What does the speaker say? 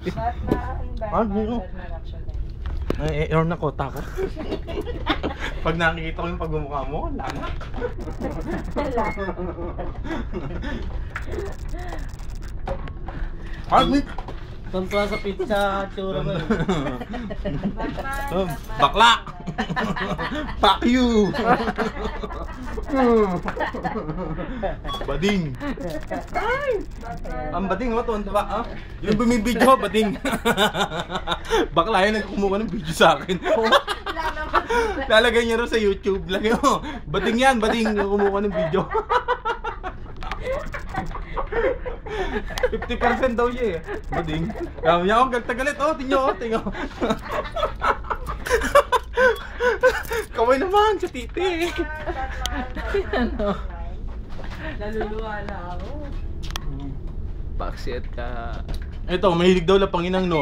Ba't na reaction time? Ay, na kota ko. Pag nakikita ko yung pagmumukha mo, wala na. Ay, Tontuwa sa pizza, tsura mo. bakla! Fuck you! Bading! Ang bading mo, tuwan-tuwa. Yung bumibidyo, bading. Bakla yan, nagkumuha ng video sa akin. Lalagay niya rin sa YouTube. Lagay mo, bading yan, bading. Kumuha ng video. 50% daw siya eh. Bading. Kaya niya akong gagtagalit. Oh, tinyo. Kaway naman sa titi. Ano? Naluluwa na ako. Bakit ka? Ito, mahilig daw lapanginang no.